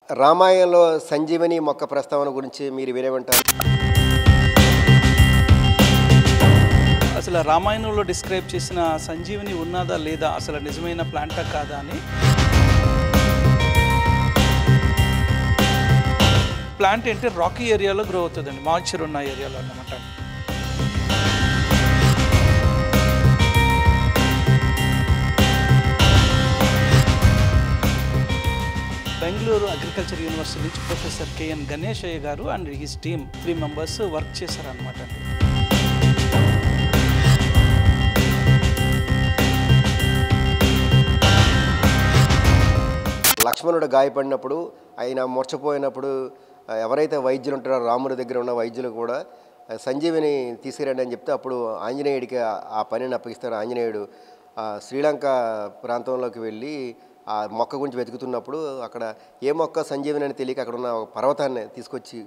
రామాయణంలో సంజీవని మొక్క ప్రస్తావన గురించి మీరు వినేమంటారు? అసలు రామాయణంలో డిస్క్రైబ్ చేసిన సంజీవని ఉన్నదా లేదా, అసలు నిజమైన ప్లాంటా కాదా అని. ప్లాంట్ అంటే రాకీ ఏరియాలో గ్రో అవుతుందండి, మాయిశ్చర్ ఉన్న ఏరియాలో అన్నమాట. బెంగళూరు అగ్రికల్చర్ యూనివర్సిటీ నుంచి ప్రొఫెసర్ కేఎన్ గణేశయ్య గారు and his team 3 members work చేశారనమాట. లక్ష్మణుడు గాయపడినప్పుడు, ఆయన మూర్ఛపోయినప్పుడు ఎవరైతే వైద్యులు ఉంటారో రాముడి దగ్గర ఉన్న వైద్యులు కూడా సంజీవిని తీసుకురండి అని చెప్తే అప్పుడు ఆంజనేయుడికి ఆ పనిని అప్పగిస్తారు. ఆంజనేయుడు శ్రీలంక ప్రాంతంలోకి వెళ్ళి ఆ మొక్క గురించి వెతుకుతున్నప్పుడు అక్కడ ఏ మొక్క సంజీవిని అని తెలియక అక్కడ ఉన్న ఒక పర్వతాన్ని తీసుకొచ్చి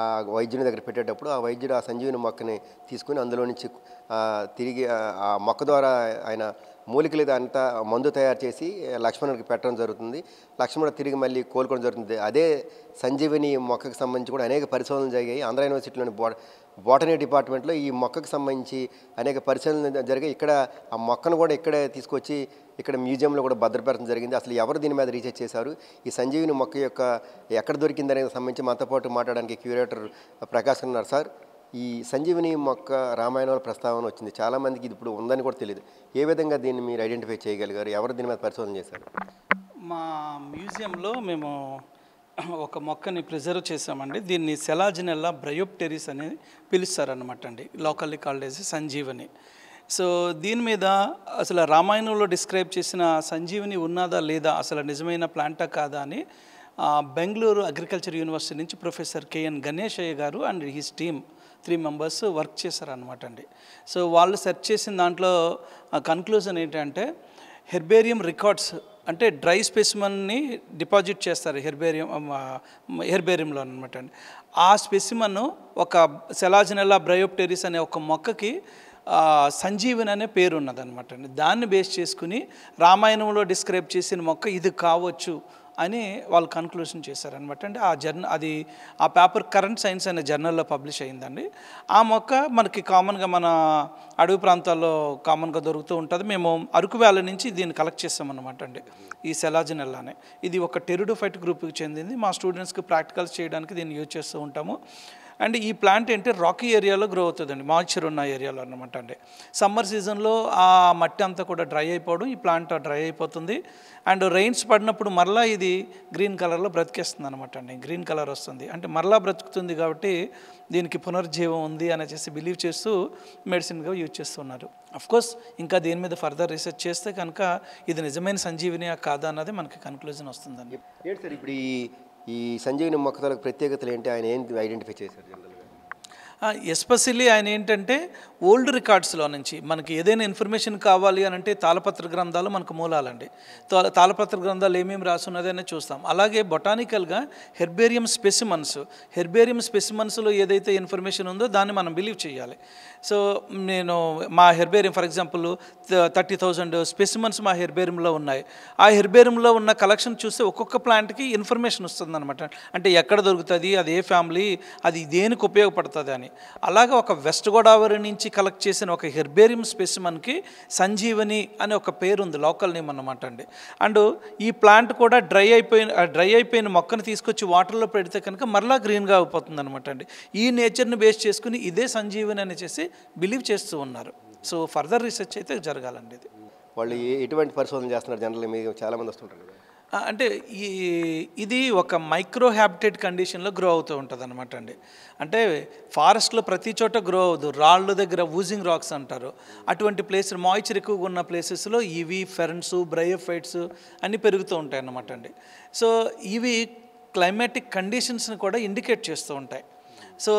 ఆ వైద్యుని దగ్గర పెట్టేటప్పుడు ఆ వైద్యుడు ఆ సంజీవిని మొక్కని తీసుకుని అందులో నుంచి తిరిగి ఆ మొక్క ద్వారా ఆయన మూలికలు అంతా మందు తయారు చేసి లక్ష్మణుడికి పెట్టడం జరుగుతుంది. లక్ష్మణుడు తిరిగి మళ్ళీ కోలుకోవడం జరుగుతుంది. అదే సంజీవిని మొక్కకు సంబంధించి కూడా అనేక పరిశోధనలు జరిగాయి. ఆంధ్ర యూనివర్సిటీలోని బోటనీ డిపార్ట్మెంట్లో ఈ మొక్కకు సంబంధించి అనేక పరిశోధనలు జరిగాయి. ఇక్కడ ఆ మొక్కను కూడా ఇక్కడే తీసుకొచ్చి ఇక్కడ మ్యూజియంలో కూడా భద్రపరచడం జరిగింది. అసలు ఎవరు దీని మీద రీసెర్చ్ చేశారు, ఈ సంజీవిని మొక్క యొక్క ఎక్కడ దొరికిందనే సంబంధించి మనతో పాటు మాట్లాడడానికి క్యూరేటర్ ప్రకాష్ ఉన్నారు. సార్, ఈ సంజీవిని మొక్క రామాయణంలో ప్రస్తావన వచ్చింది, చాలామందికి ఇది ఇప్పుడు ఉందని కూడా తెలియదు. ఏ విధంగా దీన్ని మీరు ఐడెంటిఫై చేయగలిగారు, ఎవరు దీని మీద పరిశోధన చేశారు? మా మ్యూజియంలో మేము ఒక మొక్కని ప్రిజర్వ్ చేసామండి. దీన్ని సెలాజినెల్లా బ్రయోప్టెరిస్ అని పిలుస్తారనమాట అండి, locally called as Sanjeevani. So దీని మీద అసలు రామాయణంలో డిస్క్రైబ్ చేసిన సంజీవని ఉన్నదా లేదా, అసలు నిజమైన ప్లాంటా కాదా అని బెంగళూరు అగ్రికల్చర్ యూనివర్సిటీ నుంచి ప్రొఫెసర్ కేఎన్ గణేశయ్య గారు and his team 3 members work చేశారనమాట అండి. సో వాళ్ళు సెర్చ్ చేసిన దాంట్లో కన్క్లూజన్ ఏంటంటే, హెర్బేరియం రికార్డ్స్ అంటే డ్రై స్పెసిమన్ని డిపాజిట్ చేస్తారు హెర్బేరియంలో అనమాట అండి. ఆ స్పెసిమన్ ఒక సెలాజినెల్లా బ్రయోప్టెరిస్ అనే ఒక మొక్కకి సంజీవని అనే పేరు ఉన్నదనమాట అండి. దాన్ని బేస్ చేసుకుని రామాయణంలో డిస్క్రైబ్ చేసిన మొక్క ఇది కావచ్చు అని వాళ్ళు కన్క్లూషన్ చేశారనమాట అండి. అది ఆ పేపర్ కరెంట్ సైన్స్ అనే జర్నల్లో పబ్లిష్ అయిందండి. ఆ మొక్క మనకి కామన్గా మన అడవి ప్రాంతాల్లో కామన్గా దొరుకుతూ ఉంటుంది. మేము అరకు వ్యాలీ నుంచి దీన్ని కలెక్ట్ చేస్తామన్నమాట అండి, ఈ సెలాజినెల్లానే. ఇది ఒక టెరిడోఫైట్ గ్రూప్కి చెందింది. మా స్టూడెంట్స్కి ప్రాక్టికల్స్ చేయడానికి దీన్ని యూజ్ చేస్తూ ఉంటాము. అండ్ ఈ ప్లాంట్ ఏంటి రాకీ ఏరియాలో గ్రో అవుతుందండి, మాయిశ్చర్ ఉన్న ఏరియాలో అనమాట అండి. సమ్మర్ సీజన్లో ఆ మట్టి అంతా కూడా డ్రై అయిపోవడం, ఈ ప్లాంట్ డ్రై అయిపోతుంది. అండ్ రెయిన్స్ పడినప్పుడు మరలా ఇది గ్రీన్ కలర్లో బ్రతికేస్తుంది అనమాట అండి, గ్రీన్ కలర్ వస్తుంది. అంటే మరలా బ్రతుకుతుంది కాబట్టి దీనికి పునర్జీవం ఉంది అనేసి బిలీవ్ చేస్తూ మెడిసిన్గా యూజ్ చేస్తున్నారు. అఫ్కోర్స్ ఇంకా దీని మీద ఫర్దర్ రీసెర్చ్ చేస్తే కనుక ఇది నిజమైన సంజీవిని కాదా అన్నది మనకి కన్క్లూజన్ వస్తుందండి. ఏంటి సార్ ఇప్పుడు ఈ సంజీవిని మొక్కలకు ప్రత్యేకతలు ఏంటి, ఆయన ఏం ఐడెంటిఫై చేశారు జనరల్గా? ఎస్పెషల్లీ ఆయన ఏంటంటే ఓల్డ్ రికార్డ్స్లో నుంచి మనకి ఏదైనా ఇన్ఫర్మేషన్ కావాలి అని అంటే తాళపత్ర గ్రంథాలు మనకు మూలాలండి. తాళపత్ర గ్రంథాలు ఏమేమి రాసున్నది అనేది చూస్తాం. అలాగే బొటానికల్గా హెర్బేరియం స్పెసిమన్స్లో ఏదైతే ఇన్ఫర్మేషన్ ఉందో దాన్ని మనం బిలీవ్ చేయాలి. సో నేను మా హెర్బేరియం ఫర్ ఎగ్జాంపుల్ 30,000 స్పెసిమన్స్ మా హెర్బేరియంలో ఉన్నాయి. ఆ హెర్బేరియంలో ఉన్న కలెక్షన్ చూస్తే ఒక్కొక్క ప్లాంట్కి ఇన్ఫర్మేషన్ వస్తుంది అనమాట. అంటే ఎక్కడ దొరుకుతుంది, అది ఏ ఫ్యామిలీ, అది దేనికి ఉపయోగపడుతుంది అని. అలాగే ఒక వెస్ట్ గోదావరి నుంచి కలెక్ట్ చేసిన ఒక హెర్బేరియం స్పెసిమన్కి సంజీవని అనే ఒక పేరు ఉంది, లోకల్ నేమ్ అన్నమాట అండి. అండ్ ఈ ప్లాంట్ కూడా డ్రై అయిపోయిన మొక్కను తీసుకొచ్చి వాటర్లో పెడితే కనుక మరలా గ్రీన్గా అయిపోతుంది అనమాట అండి. ఈ నేచర్ని బేస్ చేసుకుని ఇదే సంజీవని అని చేసి బిలీవ్ చేస్తూ ఉన్నారు. సో ఫర్దర్ రీసెర్చ్ అయితే జరగాలండి. ఇది వాళ్ళు ఎటువంటి పరిశోధన చేస్తున్నారు జనరల్గా? మీకు చాలామంది వస్తుంటారు కదా. అంటే ఇది ఒక మైక్రో హ్యాబిటేట్ కండిషన్లో గ్రో అవుతూ ఉంటుంది అనమాట అండి. అంటే ఫారెస్ట్లో ప్రతి చోట గ్రో అవ్వదు, రాళ్ళ దగ్గర ఊజింగ్ రాక్స్ అంటారు, అటువంటి ప్లేస్ మాయిశ్చర్ ఎక్కువగా ఉన్న ప్లేసెస్లో ఇవి ఫెర్న్స్, బ్రయోఫైట్స్ అన్నీ పెరుగుతూ ఉంటాయి అన్నమాట అండి. సో ఇవి క్లైమాటిక్ కండిషన్స్ని కూడా ఇండికేట్ చేస్తూ ఉంటాయి. సో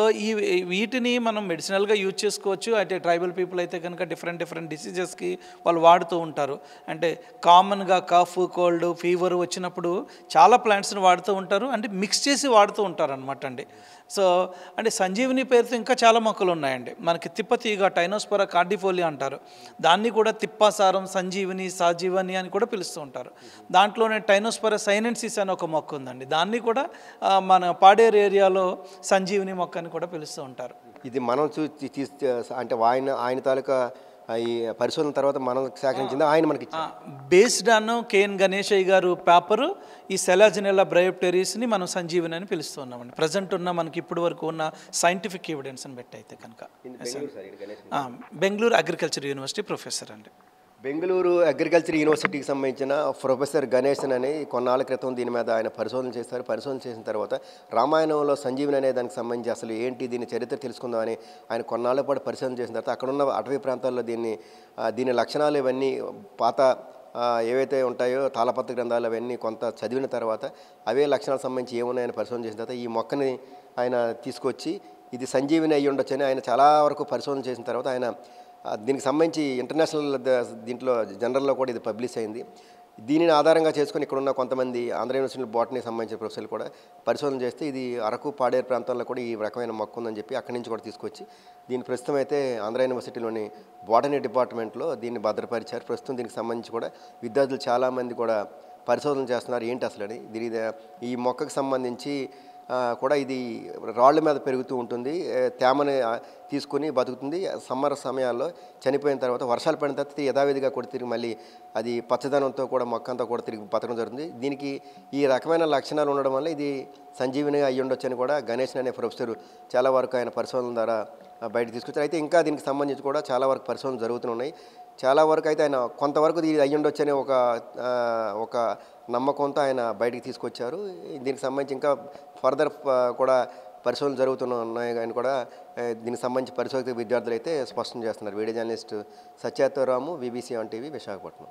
వీటిని మనం మెడిసినల్గా యూజ్ చేసుకోవచ్చు. అయితే ట్రైబల్ పీపుల్ అయితే కనుక డిఫరెంట్ డిసీజెస్కి వాళ్ళు వాడుతూ ఉంటారు. అంటే కామన్గా కాఫ్, కోల్డ్, ఫీవర్ వచ్చినప్పుడు చాలా ప్లాంట్స్ని వాడుతూ ఉంటారు, అంటే మిక్స్ చేసి వాడుతూ ఉంటారు అనమాట అండి. సో అంటే సంజీవిని పేరుతో ఇంకా చాలా మొక్కలు ఉన్నాయండి. మనకి తిప్పతీగ, టైనోస్పొరా కార్డిఫోలియా అంటారు. దాన్ని కూడా తిప్పాసారం, సంజీవిని, సాజీవని అని కూడా పిలుస్తూ ఉంటారు. దాంట్లోనే టైనోస్పొరా సైనెన్సిస్ అని ఒక మొక్క ఉందండి. దాన్ని కూడా మన పాడేరు ఏరియాలో సంజీవిని మొక్క అని కూడా పిలుస్తూ ఉంటారు. ఇది మనం అంటే ఆయన తాలూకా ఈ పరిశోధన తర్వాత మనం సేకరించింది ఆయన మనకి బేస్డ్ ఆన్ కేఎన్ గణేశయ్య గారు పేపరు ఈ సెలాజినెల్లా బ్రయోప్టెరిస్ని మనం సంజీవని అని పిలుస్తున్నామండి. ప్రజెంట్ ఉన్న మనకి ఇప్పటి వరకు ఉన్న సైంటిఫిక్ ఎవిడెన్స్ని బట్టి అయితే కనుక. బెంగళూరు అగ్రికల్చర్ యూనివర్సిటీ ప్రొఫెసర్ అండి. బెంగళూరు అగ్రికల్చర్ యూనివర్సిటీకి సంబంధించిన ప్రొఫెసర్ గణేశన్ అని కొన్నాళ్ళ క్రితం దీని మీద ఆయన పరిశోధన చేస్తారు. పరిశోధన చేసిన తర్వాత రామాయణంలో సంజీవని అనే దానికి సంబంధించి అసలు ఏంటి, దీని చరిత్ర తెలుసుకుందామని ఆయన కొన్నాళ్ళ పాటు పరిశోధన చేసిన తర్వాత అక్కడున్న అటవీ ప్రాంతాల్లో దీని లక్షణాలు ఇవన్నీ పాత ఏవైతే ఉంటాయో తాళపత్ర గ్రంథాలు అవన్నీ కొంత చదివిన తర్వాత అవే లక్షణాలకు సంబంధించి ఏమున్నాయని పరిశోధన చేసిన తర్వాత ఈ మొక్కని ఆయన తీసుకొచ్చి ఇది సంజీవిని అయ్యి ఉండొచ్చని ఆయన చాలా వరకు పరిశోధన చేసిన తర్వాత ఆయన దీనికి సంబంధించి ఇంటర్నేషనల్ దీంట్లో జనరల్లో కూడా ఇది పబ్లిష్ అయింది. దీనిని ఆధారంగా చేసుకుని ఇక్కడ ఉన్న కొంతమంది ఆంధ్ర యూనివర్సిటీ బాటనీకి సంబంధించిన ప్రొఫెసర్లు కూడా పరిశోధన చేస్తే ఇది అరకు, పాడేరు ప్రాంతాల్లో కూడా ఈ రకమైన మొక్క ఉందని చెప్పి అక్కడి నుంచి కూడా తీసుకొచ్చి దీని ప్రస్తుతం అయితే ఆంధ్ర యూనివర్సిటీలోని బాటనీ డిపార్ట్మెంట్లో దీన్ని భద్రపరిచారు. ప్రస్తుతం దీనికి సంబంధించి కూడా విద్యార్థులు చాలామంది కూడా పరిశోధన చేస్తున్నారు ఏంటి అసలు అని. ఈ మొక్కకు సంబంధించి కూడా ఇది రాళ్ళ మీద పెరుగుతూ ఉంటుంది, తేమని తీసుకుని బతుకుతుంది. సమ్మర్ సమయాల్లో చనిపోయిన తర్వాత వర్షాలు పడిన తర్వాత యథావిధిగా కూడా తిరిగి మళ్ళీ అది పచ్చదనంతో కూడా మొక్క అంతా కూడా తిరిగి బతకడం జరుగుతుంది. దీనికి ఈ రకమైన లక్షణాలు ఉండడం వల్ల ఇది సంజీవిని అయ్యి ఉండొచ్చు అని కూడా గణేశన్ అనే ప్రొఫెసర్ చాలా వరకు ఆయన పరిశోధన ద్వారా బయట తీసుకొచ్చారు. అయితే ఇంకా దీనికి సంబంధించి కూడా చాలా వరకు పరిశోధనలు జరుగుతున్నాయి. చాలా వరకు అయితే ఆయన కొంతవరకు ఇది అయ్యి ఉండొచ్చు అనే ఒక నమ్మకంతో ఆయన బయటికి తీసుకొచ్చారు. దీనికి సంబంధించి ఇంకా ఫర్దర్ కూడా పరిశోధనలు జరుగుతున్నాయి కానీ కూడా దీనికి సంబంధించి పరిశోధక విద్యార్థులు అయితే స్పష్టం చేస్తున్నారు. వీడియో జర్నలిస్ట్ సత్యాతోరాము, BBC ఆన్ టీవీ, విశాఖపట్నం.